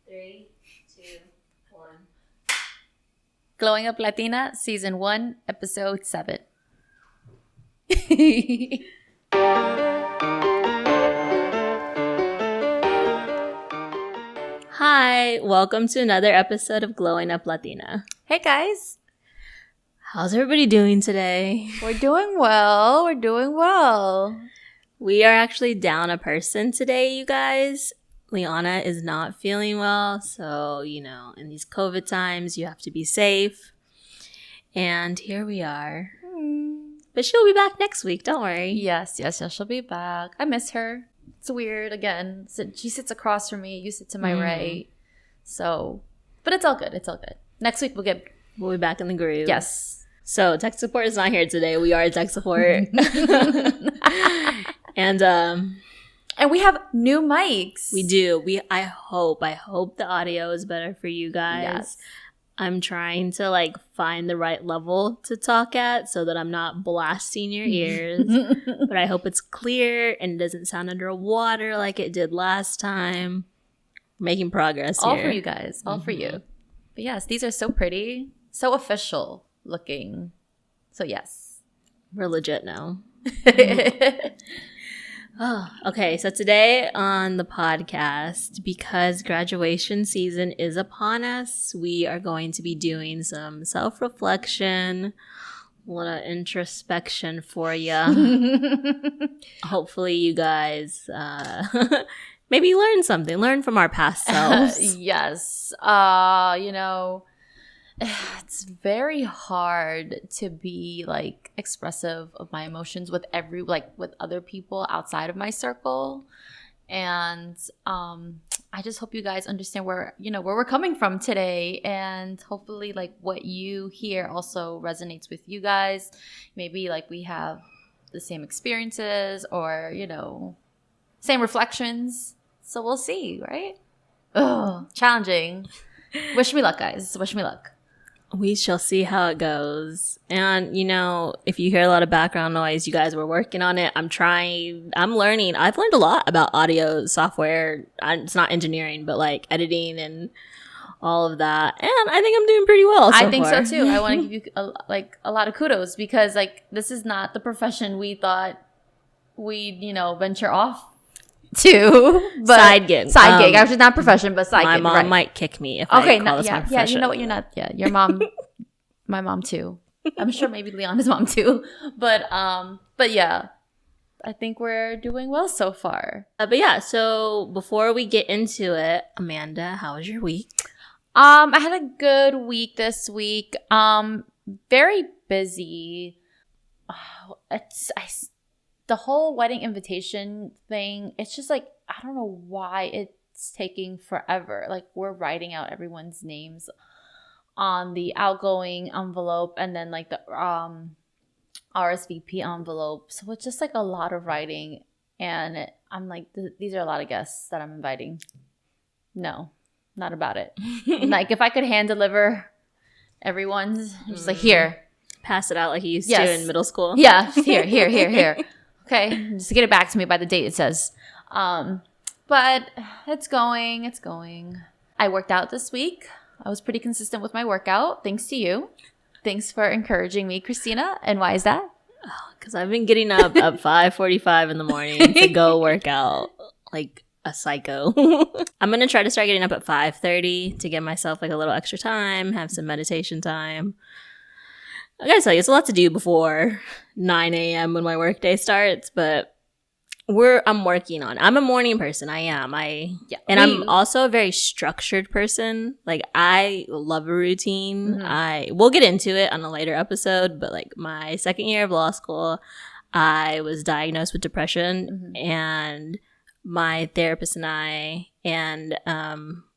3, 2, 1. Glowing Up Latina, Season 1, Episode 7. Hi, welcome to another episode of Glowing Up Latina. Hey guys. How's everybody doing today? We're doing well. We're doing well. We are actually down a person today, you guys. Liana is not feeling well, so, in these COVID times, you have to be safe. And here we are. But she'll be back next week, don't worry. Yes, she'll be back. I miss her. It's weird, again. She sits across from me. You sit to my right. So, but it's all good. It's all good. Next week, we'll be back in the groove. Yes. So, tech support is not here today. We are tech support. And we have new mics. We do. I hope the audio is better for you guys. Yes. I'm trying to find the right level to talk at so that I'm not blasting your ears. But I hope it's clear and it doesn't sound underwater like it did last time. Making progress all here. For you guys. All for you. But yes, these are so pretty. So official looking. So yes. We're legit now. Oh, okay, so today on the podcast, because graduation season is upon us, we are going to be doing some self-reflection, a little introspection for you. Hopefully you guys maybe learn from our past selves. Yes. It's very hard to be expressive of my emotions with with other people outside of my circle. And I just hope you guys understand where we're coming from today, and hopefully what you hear also resonates with you guys. Maybe we have the same experiences or same reflections. So we'll see, right? Oh, challenging. Wish me luck, guys. Wish me luck. We shall see how it goes. And, if you hear a lot of background noise, you guys were working on it. I'm learning. I've learned a lot about audio software. It's not engineering, but editing and all of that. And I think I'm doing pretty well so I think far. so too. I want to give you a lot of kudos because this is not the profession we thought we'd, venture off to. But side gig. Actually not profession, but side gig. My mom might kick me if I call this my profession. Yeah, you know what? You're not. Yeah, your mom, my mom too. I'm sure maybe Leona's mom too. But yeah, I think we're doing well so far. But yeah, so before we get into it, Amanda, how was your week? I had a good week this week. Very busy. The whole wedding invitation thing, it's just I don't know why it's taking forever. We're writing out everyone's names on the outgoing envelope and then the RSVP envelope. So it's just a lot of writing. And I'm these are a lot of guests that I'm inviting. No, not about it. If I could hand deliver everyone's, just here. Pass it out like you used to in middle school. Yeah, here. Okay, just get it back to me by the date it says. But it's going. I worked out this week. I was pretty consistent with my workout, thanks to you. Thanks for encouraging me, Kristina. And why is that? Because I've been getting up at 5:45 in the morning to go work out like a psycho. I'm going to try to start getting up at 5:30 to give myself a little extra time, have some meditation time. I gotta tell you, it's a lot to do before 9 a.m. when my workday starts, but I'm working on it. I'm a morning person. I am. I'm also a very structured person. I love a routine. Mm-hmm. We'll get into it on a later episode, but my second year of law school, I was diagnosed with depression, and my therapist and I and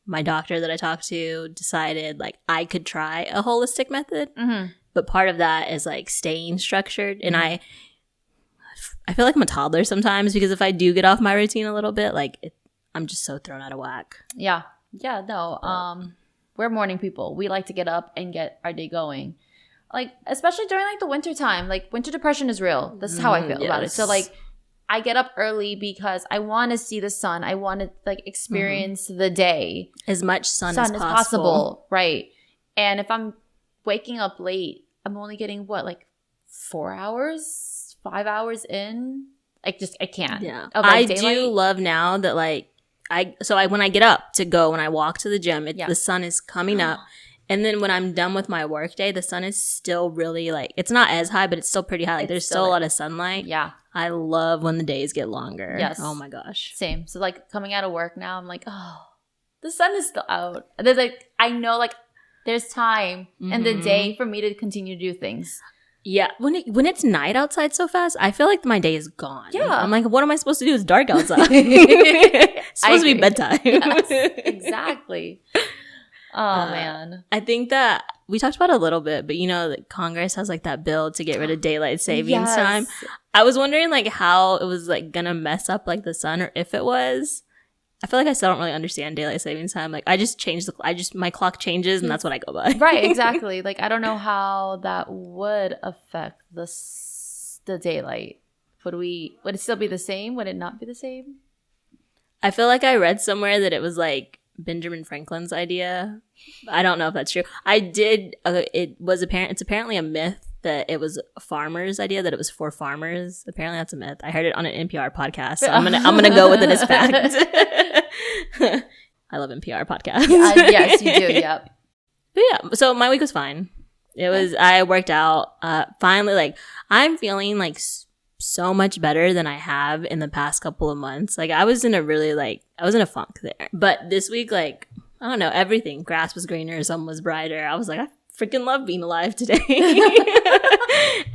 my doctor that I talked to decided I could try a holistic method. Mm-hmm. But part of that is staying structured. And I feel like I'm a toddler sometimes because if I do get off my routine a little bit, I'm just so thrown out of whack. Yeah. Yeah, no. We're morning people. We like to get up and get our day going. Especially during the winter time. Winter depression is real. This is how I feel about it. So I get up early because I want to see the sun. I want to like experience the day. As much sun as possible. Right. And if I'm waking up late, I'm only getting what, like 4 hours, 5 hours in? I can't. Yeah. Of, like, I daylight. do love now that like when I get up to go, when I walk to the gym, the sun is coming up. And then when I'm done with my work day, the sun is still really like, it's not as high, but it's still pretty high. Like there's still a lot of sunlight. Yeah. I love when the days get longer. Yes. Oh my gosh. Same. So like coming out of work now, I'm like, oh, the sun is still out. And then like, I know like there's time in the day for me to continue to do things. Yeah. When it's night outside so fast, I feel like my day is gone. Yeah. I'm like, what am I supposed to do? It's dark outside. It's supposed to be bedtime. Yes, exactly. Oh, man. I think that we talked about it a little bit, but you know that Congress has like that bill to get rid of daylight savings time. I was wondering like how it was like gonna mess up like the sun, or if it was. I feel like I still don't really understand daylight savings time. Like I just my clock changes and that's what I go by. Right, exactly. Like I don't know how that would affect the daylight. Would it still be the same? Would it not be the same? I feel like I read somewhere that it was like Benjamin Franklin's idea. I don't know if that's true. I did. It's apparently a myth that it was a farmer's idea, that it was for farmers. Apparently that's a myth. I heard it on an NPR podcast, so I'm gonna go with it as fact. I love NPR podcasts. Yes, you do. Yep. But yeah, so my week was fine. It was. I worked out. Finally, like I'm feeling like so much better than I have in the past couple of months. Like I was in a funk there. But this week, like I don't know, everything. Grass was greener, sun was brighter. I was like, I freaking love being alive today.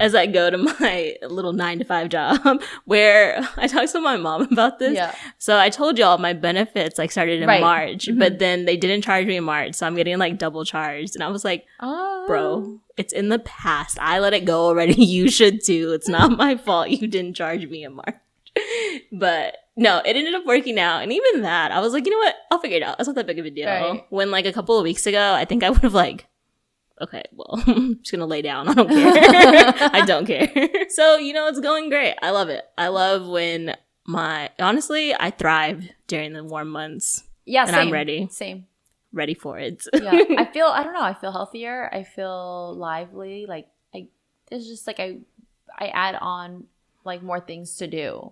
As I go to my little 9-to-5 job, where I talked to my mom about this. Yeah. So I told y'all my benefits like started in March, but then they didn't charge me in March, so I'm getting like double charged. And I was like, bro, it's in the past. I let it go already. You should too. It's not my fault you didn't charge me in March. But no, it ended up working out. And even that, I was like, you know what? I'll figure it out. It's not that big of a deal. Right. When like a couple of weeks ago, I think I would have like, okay, well, I'm just gonna lay down. I don't care. I don't care. So, you know, it's going great. I love it. I love when honestly, I thrive during the warm months. Yeah, and I'm ready. Same. Ready for it. Yeah. I feel healthier. I feel lively. Like, it's just like I add on like more things to do,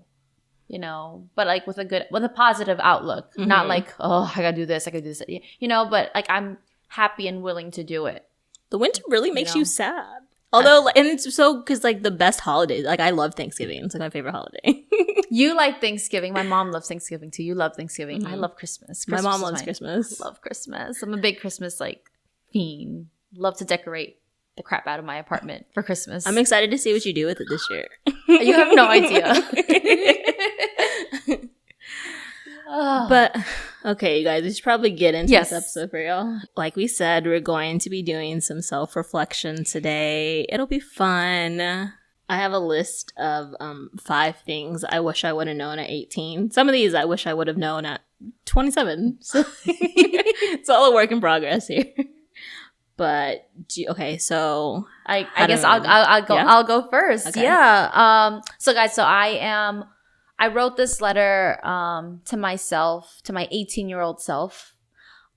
you know, but like with a positive outlook, not like, oh, I gotta do this, you know, but like I'm happy and willing to do it. The winter really makes you sad. Although, and it's so, because like the best holidays, like I love Thanksgiving. It's like my favorite holiday. You like Thanksgiving. My mom loves Thanksgiving too. You love Thanksgiving. I love Christmas. My mom loves Christmas. I love Christmas. I'm a big Christmas like fiend. Love to decorate the crap out of my apartment for Christmas. I'm excited to see what you do with it this year. You have no idea. But okay, you guys, we should probably get into this episode for y'all. Like we said, we're going to be doing some self-reflection today. It'll be fun. I have a list of 5 things I wish I would have known at 18. Some of these I wish I would have known at 27. So it's all a work in progress here. But okay, so I guess I'll go. Yeah? I'll go first. Okay. Yeah. So guys, I wrote this letter to myself, to my 18-year-old self,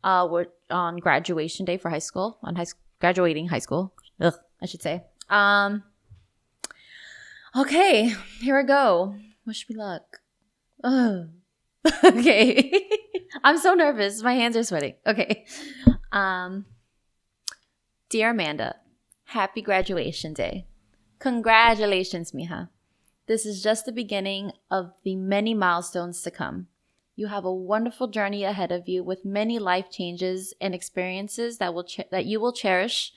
on graduation day for high school, graduating high school. I should say. Okay, here we go. Wish me luck. Okay. I'm so nervous. My hands are sweating. Okay. Dear Amanda, happy graduation day. Congratulations, mija. This is just the beginning of the many milestones to come. You have a wonderful journey ahead of you with many life changes and experiences that you will cherish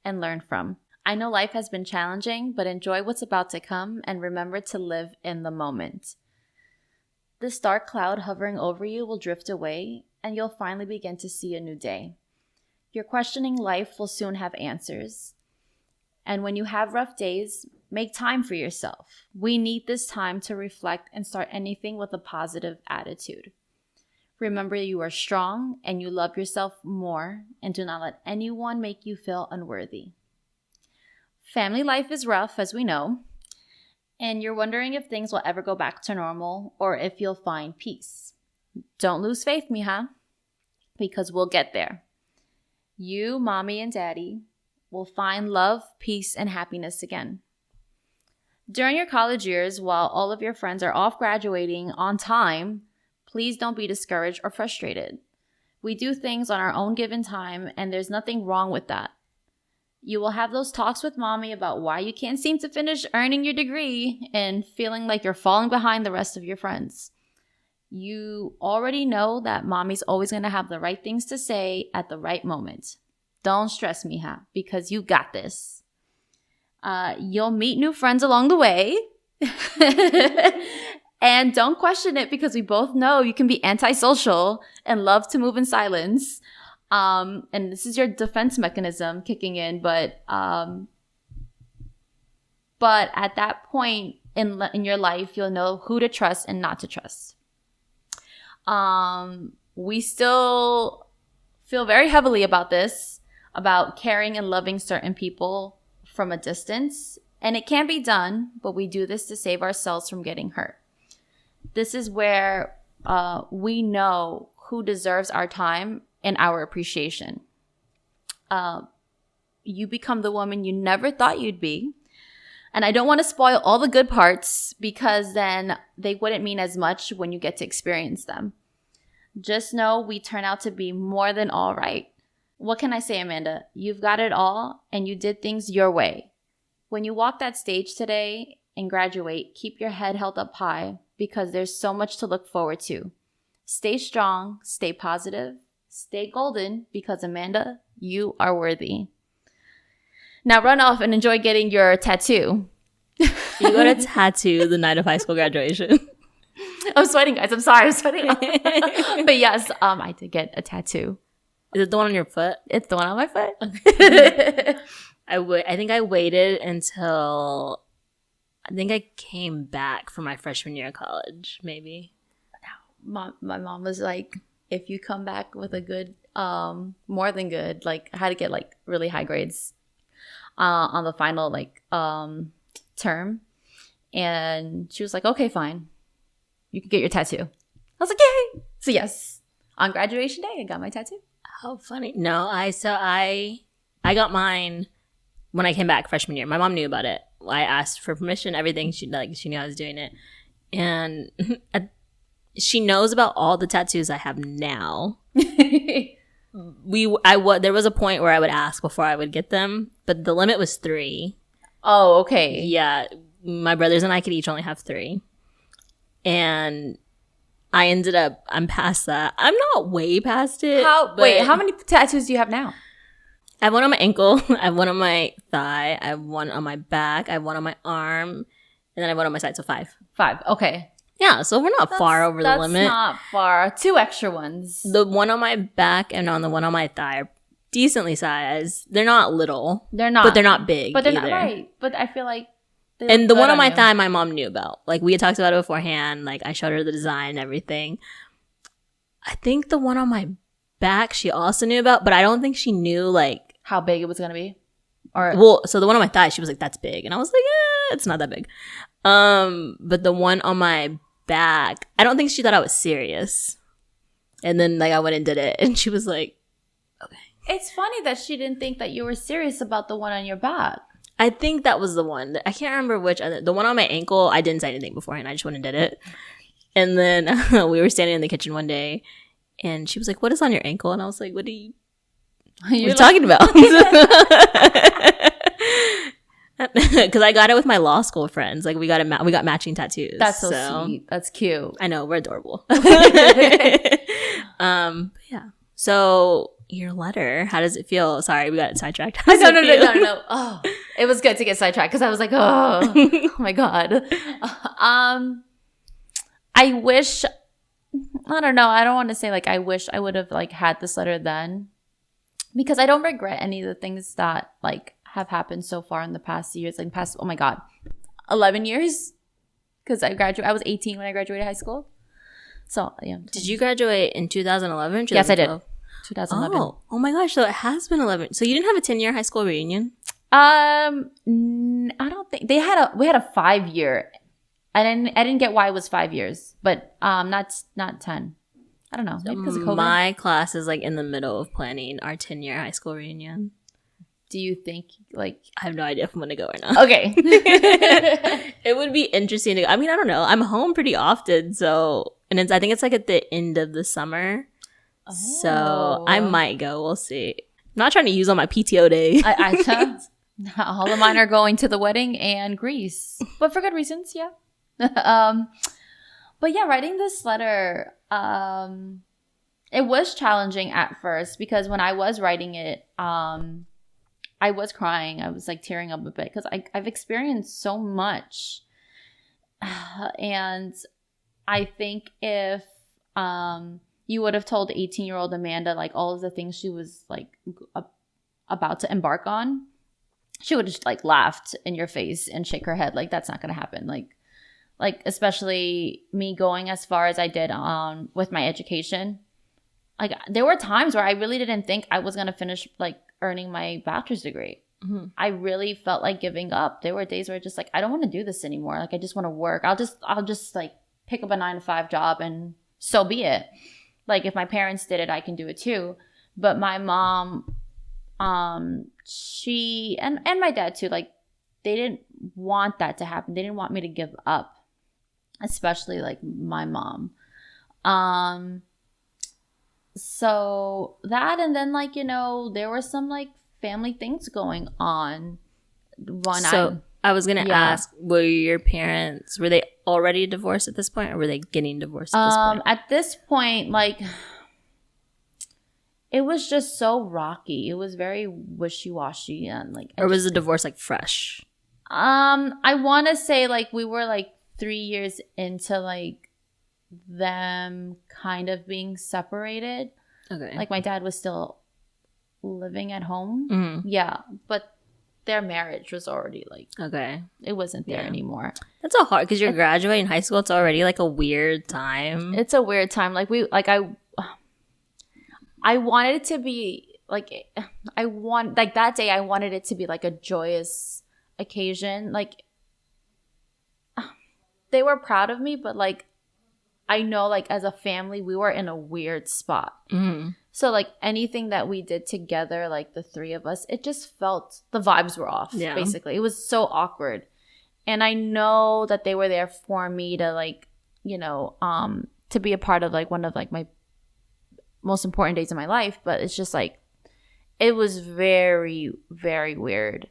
and learn from. I know life has been challenging, but enjoy what's about to come and remember to live in the moment. This dark cloud hovering over you will drift away and you'll finally begin to see a new day. Your questioning life will soon have answers. And when you have rough days, make time for yourself. We need this time to reflect and start anything with a positive attitude. Remember, you are strong and you love yourself more, and do not let anyone make you feel unworthy. Family life is rough, as we know, and you're wondering if things will ever go back to normal or if you'll find peace. Don't lose faith, mija, because we'll get there. You, mommy, and daddy will find love, peace, and happiness again. During your college years, while all of your friends are off graduating on time, please don't be discouraged or frustrated. We do things on our own given time, and there's nothing wrong with that. You will have those talks with mommy about why you can't seem to finish earning your degree and feeling like you're falling behind the rest of your friends. You already know that mommy's always going to have the right things to say at the right moment. Don't stress, mija, because you got this. You'll meet new friends along the way. And don't question it, because we both know you can be antisocial and love to move in silence. And this is your defense mechanism kicking in. But at that point in your life, you'll know who to trust and not to trust. We still feel very heavily about this, about caring and loving certain people from a distance. And it can be done, but we do this to save ourselves from getting hurt. This is where we know who deserves our time and our appreciation. You become the woman you never thought you'd be. And I don't want to spoil all the good parts, because then they wouldn't mean as much when you get to experience them. Just know we turn out to be more than all right. What can I say, Amanda? You've got it all, and you did things your way. When you walk that stage today and graduate, keep your head held up high, because there's so much to look forward to. Stay strong, stay positive, stay golden, because Amanda, you are worthy. Now run off and enjoy getting your tattoo. You got a tattoo the night of high school graduation. I'm sweating, guys. I'm sorry. I'm sweating. But yes, I did get a tattoo. Is it the one on your foot? It's the one on my foot. I think I waited until I think I came back for my freshman year of college, maybe. My mom was like, if you come back with a good, more than good, like I had to get like really high grades on the final term. And she was like, okay, fine. You can get your tattoo. I was like, yay. So yes, on graduation day, I got my tattoo. How funny. No, I got mine when I came back freshman year. My mom knew about it. I asked for permission, everything. She knew I was doing it. And she knows about all the tattoos I have now. There was a point where I would ask before I would get them, but the limit was 3. Oh, okay. Yeah. My brothers and I could each only have 3. And I'm past that. I'm not way past it. Wait, how many tattoos do you have now? I have one on my ankle. I have one on my thigh. I have one on my back. I have one on my arm. And then I have one on my side. So 5. 5. Okay. Yeah. So we're not far over the limit. That's not far. 2 extra ones. The one on my back and on the one on my thigh are decently sized. They're not little. They're not. But they're not big But they're either. not right. But I feel like and the one on my thigh, my mom knew about. Like, we had talked about it beforehand. Like, I showed her the design and everything. I think the one on my back, she also knew about, but I don't think she knew, like, how big it was going to be. So the one on my thigh, she was like, that's big. And I was like, it's not that big. But the one on my back, I don't think she thought I was serious. And then, like, I went and did it. And she was like, okay. It's funny that she didn't think that you were serious about the one on your back. I think that was the one. I can't remember which other. The one on my ankle, I didn't say anything beforehand. I just went and did it. And then we were standing in the kitchen one day, and she was like, what is on your ankle? And I was like, what are you talking about? Because I got it with my law school friends. Like, we got matching tattoos. That's so sweet. That's cute. I know, we're adorable. Yeah. So your letter, how does it feel? Sorry, we got sidetracked. No. Oh, it was good to get sidetracked because I was like, oh my God. I wish, I don't know. I don't want to say like I wish I would have like had this letter then, because I don't regret any of the things that like have happened so far in the past years, like past, oh my God, 11 years. Because I was 18 when I graduated high school. So yeah. Did you graduate in 2011? Yes, I did. 2011. Oh my gosh. So it has been 11. So you didn't have a 10-year high school reunion? No. I don't think we had a 5-year. I didn't get why it was 5 years, but not 10. I don't know. Maybe because of COVID. My class is like in the middle of planning our 10-year high school reunion. Do you think like I have no idea if I'm gonna go or not. Okay. It would be interesting to. I mean, I don't know. I'm home pretty often, so I think it's like at the end of the summer. Oh. So I might go. We'll see. I'm not trying to use all my PTO day. All of mine are going to the wedding and Greece, but for good reasons. Yeah. But yeah, writing this letter, it was challenging at first because when I was writing it, I was crying. I was like tearing up a bit because I've experienced so much. And I think if you would have told 18-year-old Amanda like all of the things she was like about to embark on, she would have just like laughed in your face and shake her head like that's not going to happen. Like especially me going as far as I did with my education. Like there were times where I really didn't think I was going to finish like earning my bachelor's degree. Mm-hmm. I really felt like giving up. There were days where I just like I don't want to do this anymore. Like I just want to work. I'll just like pick up a 9-to-5 job and so be it. Like if my parents did it, I can do it too. But my mom, she and my dad too, like they didn't want that to happen. They didn't want me to give up, especially like my mom. So that, and then like, you know, there were some like family things going on. I was going to ask, were your parents, were they already divorced at this point or were they getting divorced at this point? At this point, like it was just so rocky. It was very wishy-washy and like. Or was the divorce like fresh? I want to say like we were like 3 years into like them kind of being separated. Okay. Like my dad was still living at home. Mm-hmm. Yeah, but their marriage was already like it wasn't there anymore. That's a hard because you're graduating high school. It's already like a weird time. It's a weird time. Like I wanted it to be like that day. I wanted it to be like a joyous occasion. Like they were proud of me, but like I know like as a family we were in a weird spot. Mm-hmm. So like anything that we did together, like the three of us, it just felt the vibes were off. Yeah. Basically, it was so awkward, and I know that they were there for me to like, you know, to be a part of like one of like my most important days of my life. But it's just like it was very, very weird.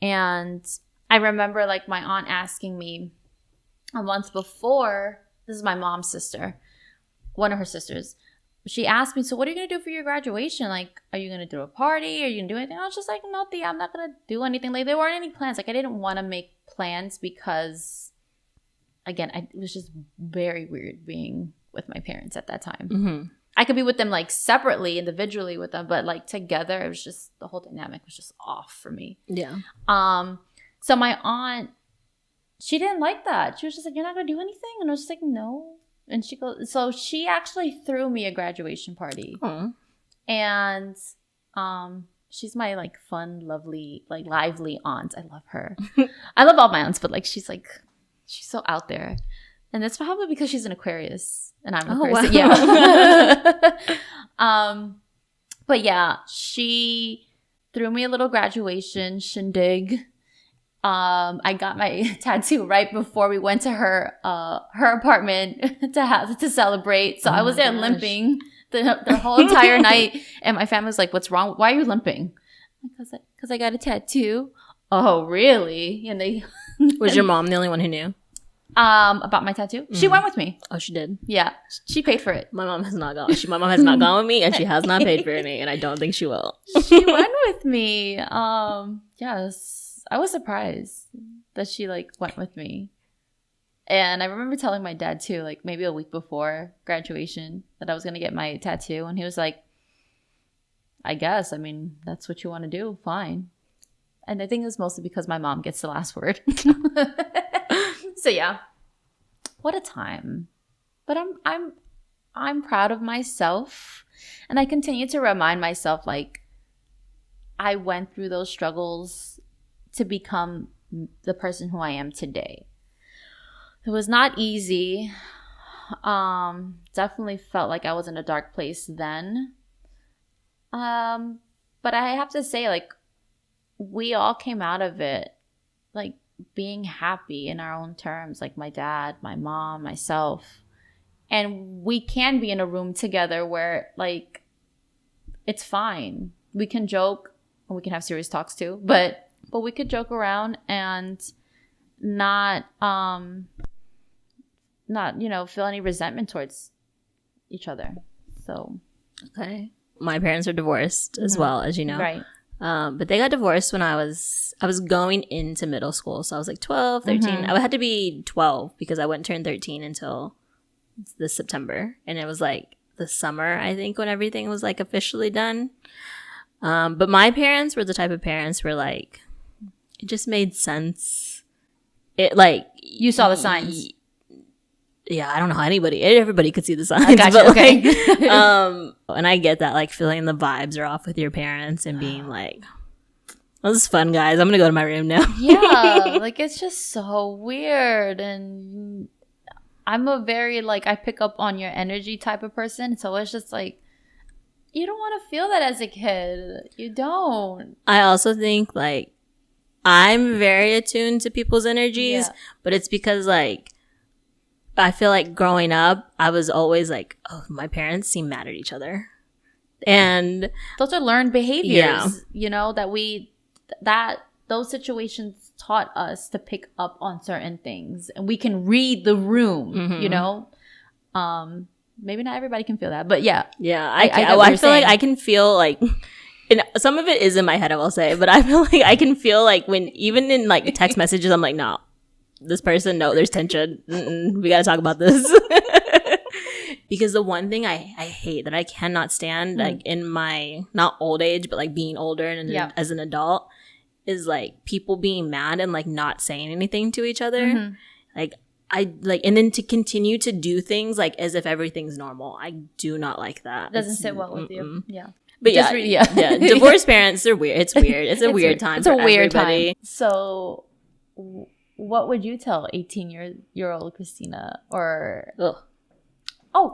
And I remember like my aunt asking me a month before. This is my mom's sister, one of her sisters. She asked me, so what are you going to do for your graduation? Like, are you going to do a party? Are you going to do anything? I was just like, no, Thea, I'm not going to do anything. Like, there weren't any plans. Like, I didn't want to make plans because, again, it was just very weird being with my parents at that time. Mm-hmm. I could be with them, like, separately, individually with them, but, like, together, it was just, the whole dynamic was just off for me. Yeah. So my aunt, she didn't like that. She was just like, you're not going to do anything? And I was just like, no. And she goes, so she actually threw me a graduation party. Aww. And she's my like fun, lovely, like lively aunt. I love her. I love all my aunts, but like she's so out there. And that's probably because she's an Aquarius and I'm an Aquarius. Wow. Yeah. But yeah, she threw me a little graduation shindig. I got my tattoo right before we went to her apartment to celebrate. So I was there limping the whole entire night, and my family was like, "What's wrong? Why are you limping?" Because I got a tattoo. Oh, really? And they was your mom the only one who knew about my tattoo? Mm. She went with me. Oh, she did. Yeah, she paid for it. My mom has not gone. My mom has not gone with me, and she has not paid for me, and I don't think she will. She went with me. Yes. I was surprised that she like went with me. And I remember telling my dad too, like maybe a week before graduation, that I was going to get my tattoo. And he was like, I guess, I mean, that's what you want to do. Fine. And I think it was mostly because my mom gets the last word. So yeah, what a time. But I'm proud of myself. And I continue to remind myself like I went through those struggles to become the person who I am today. It was not easy. Definitely felt like I was in a dark place then. But I have to say, like, we all came out of it, like, being happy in our own terms, like my dad, my mom, myself. And we can be in a room together where, like, it's fine. We can joke and we can have serious talks too, but we could joke around and not feel any resentment towards each other. So okay. My parents are divorced as well, as you know. Right. But they got divorced when I was going into middle school. So I was like 12, 13. I had to be 12 because I wouldn't turn 13 until this September. And it was like the summer, I think, when everything was like officially done. But my parents were the type of parents where like, it just made sense. It like, you saw the signs. Yeah, I don't know how everybody could see the signs. I gotcha, but okay. Like, and I get that, like, feeling the vibes are off with your parents and being like, well, this is fun, guys. I'm going to go to my room now. Yeah, like, it's just so weird. And I'm a very, like, I pick up on your energy type of person. So it's just like, you don't want to feel that as a kid. You don't. I also think, like, I'm very attuned to people's energies, but it's because, like, I feel like growing up, I was always like, oh, my parents seem mad at each other. And those are learned behaviors, you know, that those situations taught us to pick up on certain things. And we can read the room, you know. Maybe not everybody can feel that, but yeah. Yeah, I feel like I can feel like, and some of it is in my head, I will say, but I feel like I can feel like when, even in like text messages, I'm like, no. This person, no, there's tension. We gotta talk about this. Because the one thing I hate that I cannot stand, like in my, not old age, but like being older and as an adult, is like people being mad and like not saying anything to each other. Like, I like, and then to continue to do things like as if everything's normal. I do not like that. Doesn't sit well with you. Yeah. But yeah, divorced parents, they're weird. It's weird. It's a weird time. It's a weird time. So, what would you tell 18-year-old Kristina? Or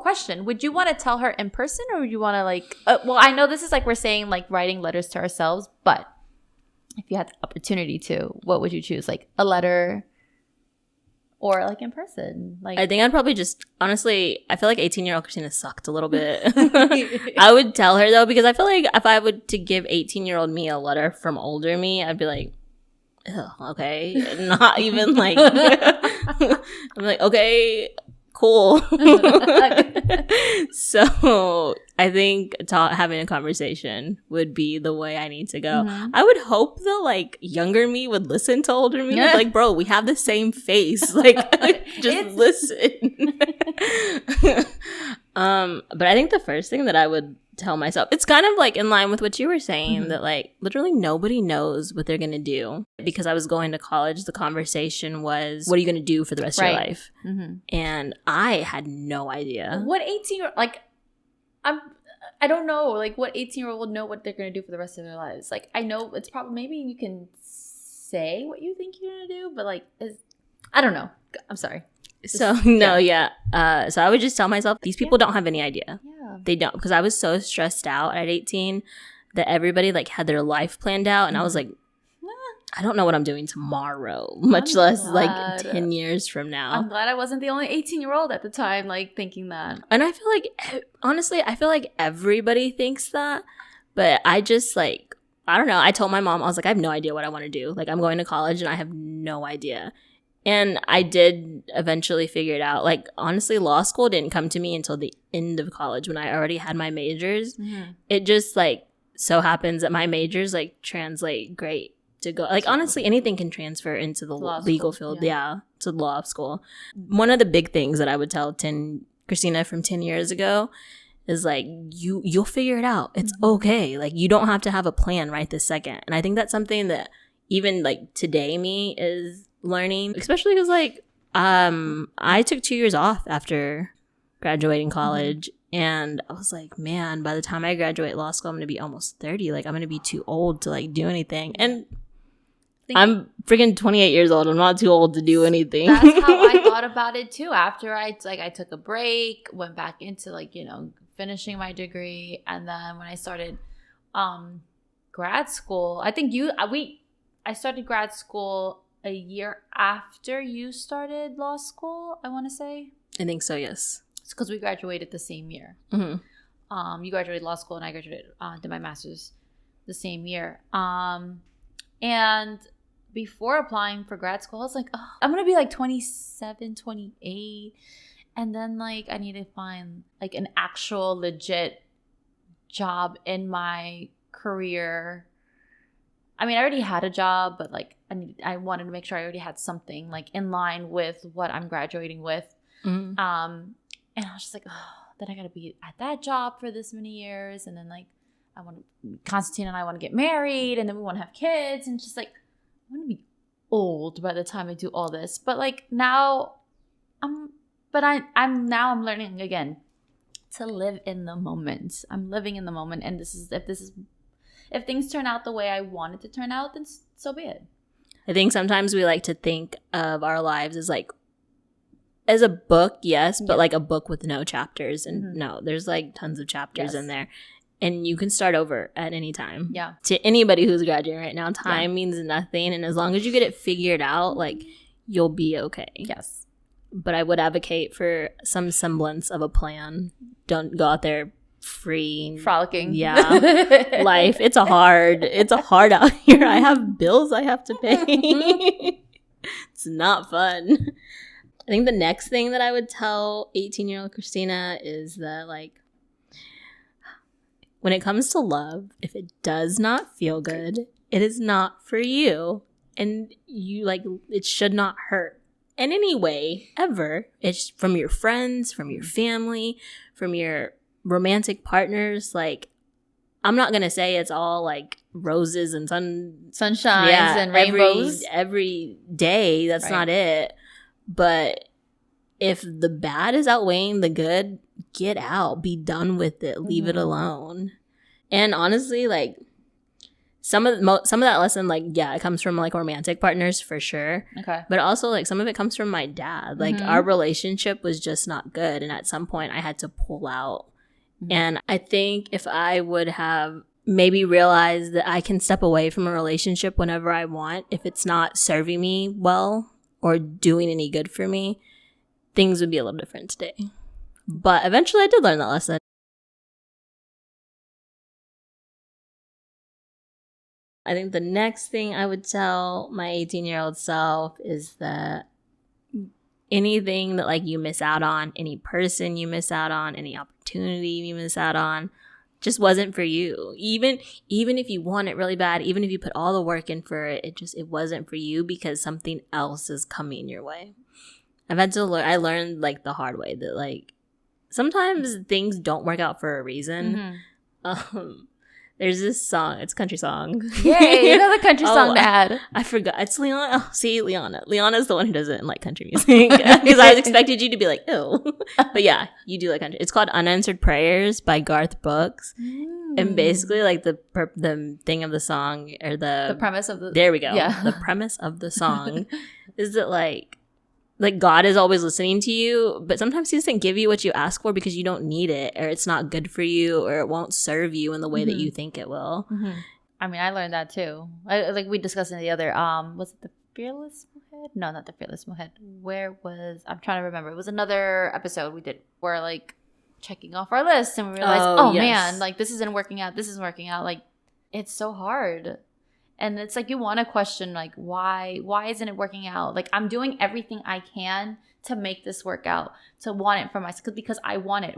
question, would you want to tell her in person, or would you want to like well, I know this is like we're saying like writing letters to ourselves, but if you had the opportunity to, what would you choose? Like a letter or like in person? Like, I think I'd probably just, honestly, I feel like 18-year-old Kristina sucked a little bit. I would tell her though, because I feel like if I would to give 18-year-old me a letter from older me, I'd be like, oh, okay. Not even like, I'm like, okay, cool. So I think having a conversation would be the way I need to go. I would hope the like younger me would listen to older me. Like, bro, we have the same face. Like just listen. But I think the first thing that I would tell myself, it's kind of like in line with what you were saying, that like literally nobody knows what they're gonna do. Because I was going to college, the conversation was, what are you gonna do for the rest of your life? And I had no idea. What 18-year-old, like, I don't know, like what 18-year-old would know what they're gonna do for the rest of their lives. Like, I know it's probably, maybe you can say what you think you're gonna do, but like, I don't know. I'm sorry. So I would just tell myself, these people don't have any idea. They don't, because I was so stressed out at 18 that everybody like had their life planned out, and I was like, I don't know what I'm doing tomorrow, much less like 10 years from now. I'm glad I wasn't the only 18-year-old at the time, like thinking that. And I feel like, honestly, I feel like everybody thinks that, but I just like, I don't know. I told my mom, I was like, I have no idea what I want to do. Like, I'm going to college and I have no idea. And I did eventually figure it out. Like, honestly, law school didn't come to me until the end of college when I already had my majors. It just, like, so happens that my majors, like, translate great to go. Like, honestly, anything can transfer into the legal field. To law school. One of the big things that I would tell Kristina from 10 years ago is, like, you'll figure it out. It's okay. Like, you don't have to have a plan right this second. And I think that's something that even, like, today me is learning, especially because like I took 2 years off after graduating college, and I was like, man, by the time I graduate law school, I'm gonna be almost 30. Like, I'm gonna be too old to like do anything. And I'm freaking 28 years old. I'm not too old to do anything. That's how I thought about it too. After I took a break, went back into finishing my degree, and then when I started grad school, I think I started grad school a year after you started law school, I want to say. I think so, yes. It's because we graduated the same year. Mm-hmm. You graduated law school and I graduated, did my master's the same year. And before applying for grad school, I was like, oh, I'm going to be 27, 28. And then I need to find an actual legit job in my career. I mean, I already had a job, but I wanted to make sure I already had something in line with what I'm graduating with. Mm-hmm. And I was just then I got to be at that job for this many years. And then Constantine and I want to get married, and then we want to have kids. And just I'm going to be old by the time I do all this. But now I'm learning again to live in the moment. I'm living in the moment. And if things turn out the way I want it to turn out, then so be it. I think sometimes we like to think of our lives as a book, yes, but a book with no chapters. And no, there's tons of chapters in there. And you can start over at any time. Yeah. To anybody who's graduating right now, time means nothing. And as long as you get it figured out, you'll be okay. Yes. But I would advocate for some semblance of a plan. Don't go out there frolicking. Yeah. Life. It's hard out here. I have bills I have to pay. It's not fun. I think the next thing that I would tell 18-year-old Kristina is that when it comes to love, if it does not feel good, it is not for you. And you it should not hurt in any way ever. It's from your friends, from your family, from your romantic partners. I'm not gonna say it's all roses and sunshines and rainbows every day. That's not it. But if the bad is outweighing the good, get out, be done with it, leave it alone. And honestly, some of that lesson, it comes from romantic partners for sure. Okay. But also some of it comes from my dad. Our relationship was just not good, and at some point I had to pull out. And I think if I would have maybe realized that I can step away from a relationship whenever I want, if it's not serving me well or doing any good for me, things would be a little different today. But eventually I did learn that lesson. I think the next thing I would tell my 18-year-old self is that anything that you miss out on, any person you miss out on, any opportunity you miss out on, just wasn't for you. Even if you want it really bad, even if you put all the work in for it, it wasn't for you because something else is coming your way. I've had to learn. I learned the hard way that sometimes things don't work out for a reason. There's this song. It's a country song. Yay, another country song to add. I forgot. It's Leona. Oh, see, Leona. Leona's the one who doesn't like country music. Because I expected you to be ew. But yeah, you do like country. It's called Unanswered Prayers by Garth Brooks. And basically, the thing of the song, or the premise of the... There we go. Yeah. The premise of the song is that, God is always listening to you, but sometimes he doesn't give you what you ask for because you don't need it, or it's not good for you, or it won't serve you in the way that you think it will. I mean, I learned that too. We discussed in the other, was it the Fearless Mohead? No, not the Fearless Mohead. I'm trying to remember. It was another episode we did where checking off our list, and we realized, man, this isn't working out. This isn't working out. It's so hard. And it's you want to question, why isn't it working out? I'm doing everything I can to make this work out, to want it for myself, because I want it.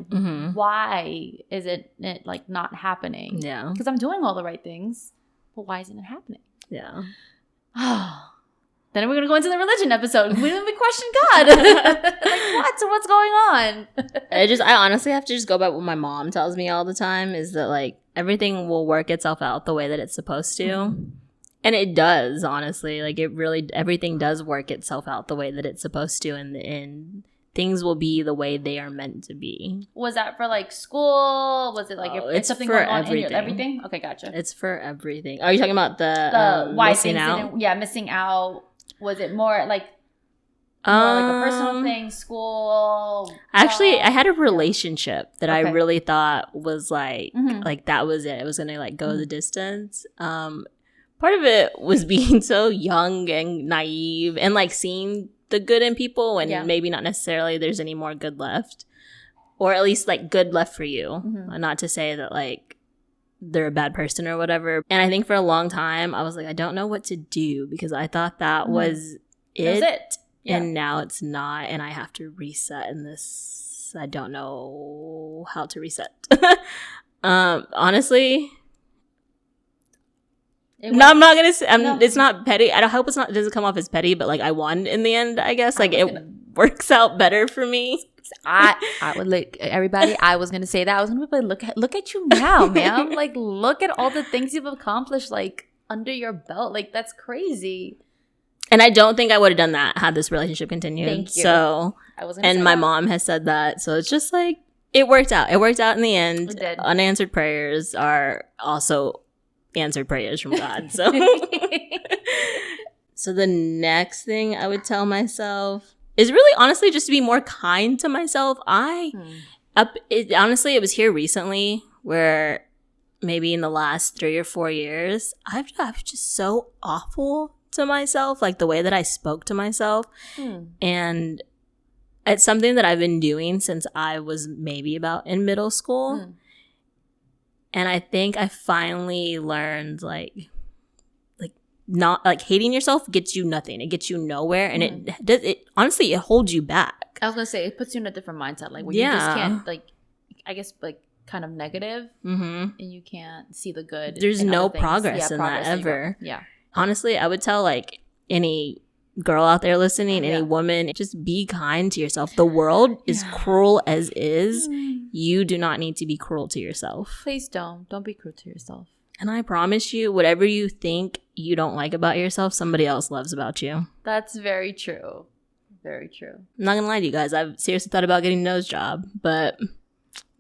Why is it not happening? Yeah. Because I'm doing all the right things, but why isn't it happening? Yeah. Then we're going to go into the religion episode. We question God. What? So what's going on? I honestly have to just go by what my mom tells me all the time, is that everything will work itself out the way that it's supposed to. And it does, honestly. Everything does work itself out the way that it's supposed to in things will be the way they are meant to be. Was that for like school? Was it like it's something for going on everything. in your everything? Okay, gotcha. It's for everything. Are you talking about the why missing things out? didn't? Yeah, missing out. Was it more like a personal thing, school? Actually, I had a relationship that I Okay. really thought was like Mhm. like that was it. It was gonna like go the distance. Part of it was being so young and naive and like seeing the good in people and maybe not necessarily there's any more good left, or at least like good left for you. Not to say that like they're a bad person or whatever. And I think for a long time I was like, I don't know what to do because I thought that was it. That was it. Yeah. And now it's not, and I have to reset in this. I don't know how to reset. Honestly, I'm not gonna say. It's not petty. I hope it doesn't come off as petty, but like I won in the end. I guess like it works out better for me. I would like everybody. I was gonna say that. I was gonna be like, look at you now, ma'am. Like, look at all the things you've accomplished, like under your belt. Like, that's crazy. And I don't think I would have done that had this relationship continued. Thank you. So, and my mom has said that. So it's just like, it worked out. It worked out in the end. It did. Unanswered prayers are also answered prayers from God. So, so the next thing I would tell myself is really honestly just to be more kind to myself. Honestly, it was here recently where maybe in the last 3 or 4 years, I was just so awful to myself, like the way that I spoke to myself. And it's something that I've been doing since I was maybe about in middle school. And I think I finally learned like not like hating yourself gets you nothing. It gets you nowhere. And it honestly, it holds you back. I was gonna say, it puts you in a different mindset, like where you just can't, like, I guess, like kind of negative, and you can't see the good. There's no progress in that ever. Yeah. Honestly, I would tell like any girl out there listening, any woman, just be kind to yourself. The world is cruel as is. You do not need to be cruel to yourself. Please don't be cruel to yourself. And I promise you, whatever you think you don't like about yourself, somebody else loves about you. That's very true. Very true. I'm not gonna lie to you guys, I've seriously thought about getting a nose job, but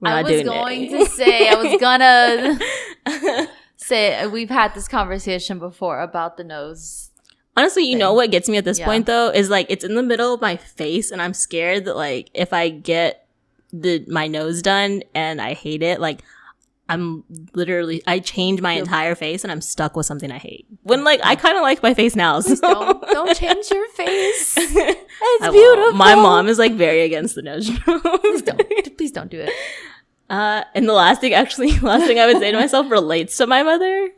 we're not doing it. I was gonna say we've had this conversation before about the nose. Honestly, you know what gets me at this point though is like it's in the middle of my face, and I'm scared that like if I get my nose done and I hate it, like I change my entire face and I'm stuck with something I hate. When like I kind of like my face now. So. Don't change your face. It's beautiful. My mom is like very against the nose job. Please don't do it. And the last thing I would say to myself relates to my mother.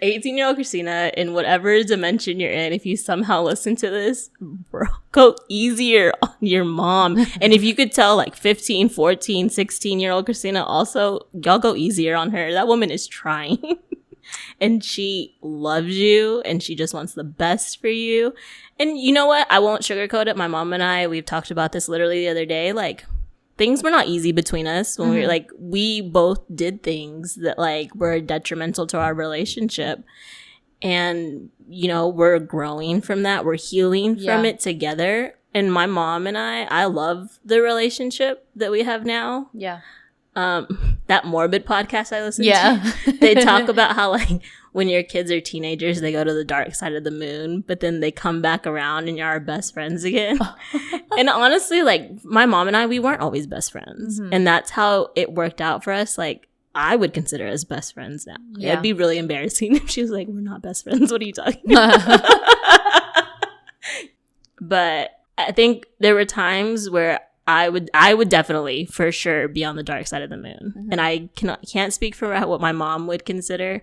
18-year-old Kristina, in whatever dimension you're in, if you somehow listen to this, bro, go easier on your mom. And if you could tell like 15, 14, 16-year-old Kristina also, y'all go easier on her. That woman is trying. And she loves you and she just wants the best for you. And you know what? I won't sugarcoat it. My mom and I, we've talked about this literally the other day. Like, things were not easy between us when we were like, we both did things that like were detrimental to our relationship. And, you know, we're growing from that. We're healing from it together. And my mom and I love the relationship that we have now. Yeah. That Morbid podcast I listen to, they talk about how like when your kids are teenagers, they go to the dark side of the moon, but then they come back around and you're best friends again. And honestly, like my mom and I, we weren't always best friends. And that's how it worked out for us. Like I would consider us best friends now. Yeah. It'd be really embarrassing if she was like, we're not best friends. What are you talking about? But I think there were times where I would definitely for sure be on the dark side of the moon. And I can't speak for what my mom would consider,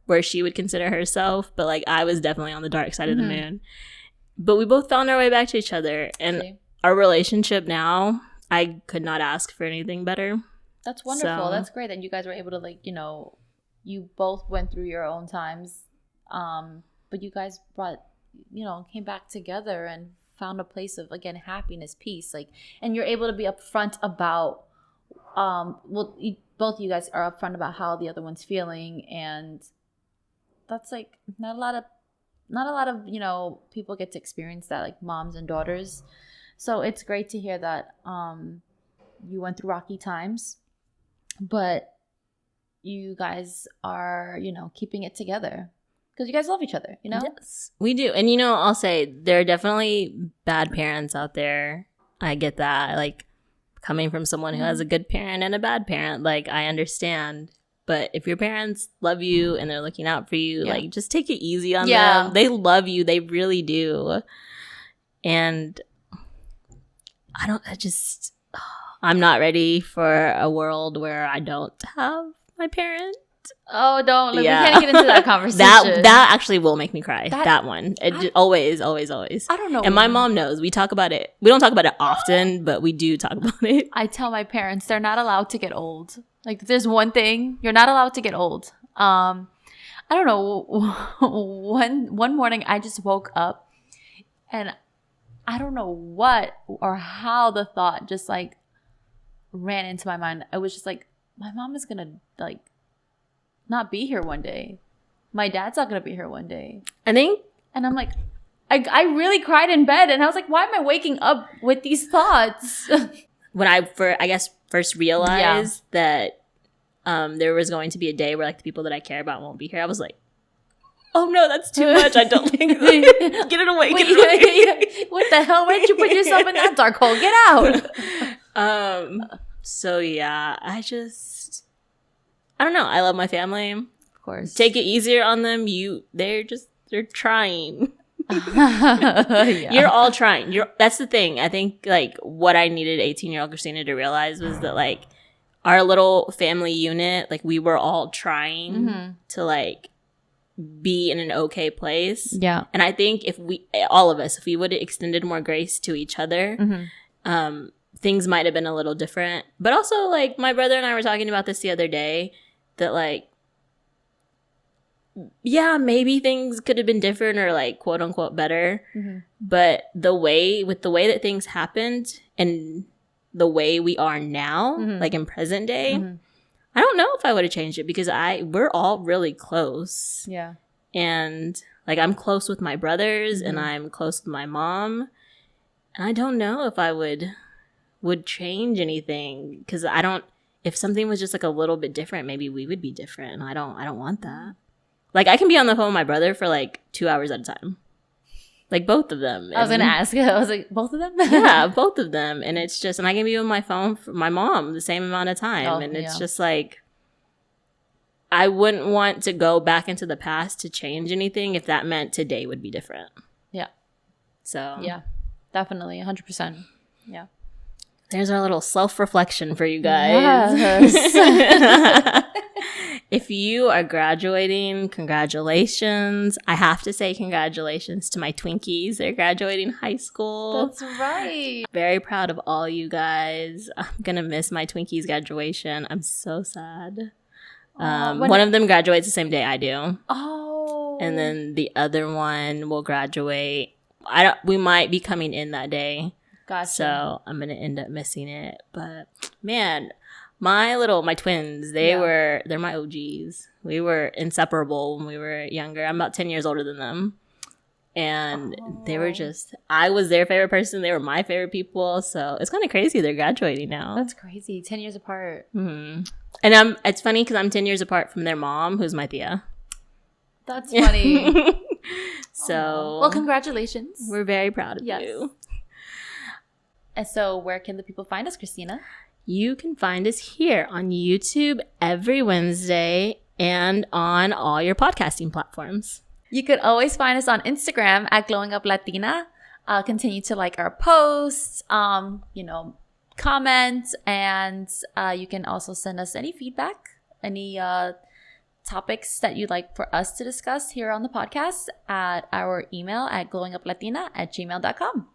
where she would consider herself, but like I was definitely on the dark side of the moon. But we both found our way back to each other, and our relationship now, I could not ask for anything better. That's wonderful. That's great that you guys were able to like, you know, you both went through your own times, but you guys came back together and found a place of, again, happiness, peace, like, and you're able to be upfront about both of you guys are upfront about how the other one's feeling, and that's like not a not a lot of, you know, people get to experience that, like moms and daughters. So it's great to hear that you went through rocky times, but you guys are, you know, keeping it together because you guys love each other, you know? Yes, we do. And, you know, I'll say there are definitely bad parents out there. I get that. Like, coming from someone who has a good parent and a bad parent, like, I understand. But if your parents love you and they're looking out for you, like, just take it easy on them. They love you. They really do. And I'm not ready for a world where I don't have my parent. Oh, don't. We can't get into that conversation. That actually will make me cry. That one. Always. I don't know. And my mom knows. We talk about it. We don't talk about it often, but we do talk about it. I tell my parents they're not allowed to get old. Like, there's one thing, you're not allowed to get old. I don't know. One morning, I just woke up, and I don't know what or how the thought just, like, ran into my mind. I was just like, my mom is gonna, like, not be here one day. My dad's not gonna be here one day. I think. And I'm like, I really cried in bed, and I was like, why am I waking up with these thoughts? When I first realized that there was going to be a day where, like, the people that I care about won't be here, I was like, oh no, that's too much. I don't think that. Get it away. What the hell? Why did you put yourself in that dark hole? Get out. So yeah, I don't know. I love my family. Of course. Take it easier on them. They're trying. You're all trying. That's the thing. I think, like, what I needed 18-year-old Kristina to realize was that, like, our little family unit, like, we were all trying to, like, be in an okay place. Yeah. And I think if all of us would have extended more grace to each other, things might have been a little different. But also, like, my brother and I were talking about this the other day, that, like, yeah, maybe things could have been different or, like, quote unquote better. But the way that things happened and the way we are now, like, in present day, I don't know if I would have changed it because we're all really close. Yeah. And, like, I'm close with my brothers and I'm close with my mom. And I don't know if I would change anything because if something was just, like, a little bit different, maybe we would be different. And I don't want that. Like, I can be on the phone with my brother for, like, 2 hours at a time. Like, both of them. I was going to ask. I was like, both of them? Yeah, both of them. And it's just, and I can be on my phone for my mom the same amount of time. And it's just, like, I wouldn't want to go back into the past to change anything if that meant today would be different. Yeah. So. Yeah, definitely. 100%. Yeah. There's our little self-reflection for you guys. Yes. If you are graduating, congratulations. I have to say congratulations to my Twinkies. They're graduating high school. That's right. Very proud of all you guys. I'm going to miss my Twinkies graduation. I'm so sad. One of them graduates the same day I do. Oh. And then the other one will graduate. We might be coming in that day. Gotcha. So I'm going to end up missing it. But, man, my twins, they're my OGs. We were inseparable when we were younger. I'm about 10 years older than them. And they were I was their favorite person. They were my favorite people. So it's kind of crazy. They're graduating now. That's crazy. 10 years apart. Mm-hmm. And it's funny because I'm 10 years apart from their mom, who's my tia. That's funny. So. Well, congratulations. We're very proud of you. And so where can the people find us, Kristina? You can find us here on YouTube every Wednesday and on all your podcasting platforms. You could always find us on Instagram at Glowing Up Latina. Continue to like our posts, comment, and you can also send us any feedback, any topics that you'd like for us to discuss here on the podcast at our email at glowinguplatina@gmail.com.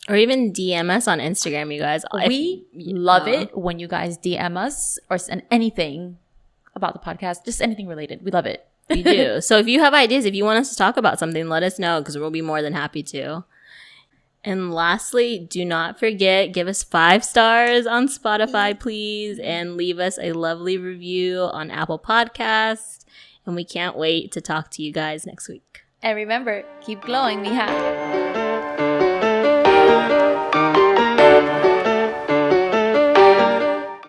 Or even DM us on Instagram, you guys. We love it when you guys DM us or send anything about the podcast, just anything related. We love it. We do. So if you have ideas, if you want us to talk about something, let us know because we'll be more than happy to. And lastly, do not forget, give us 5 stars on Spotify, please, and leave us a lovely review on Apple Podcasts. And we can't wait to talk to you guys next week. And remember, keep glowing, mija.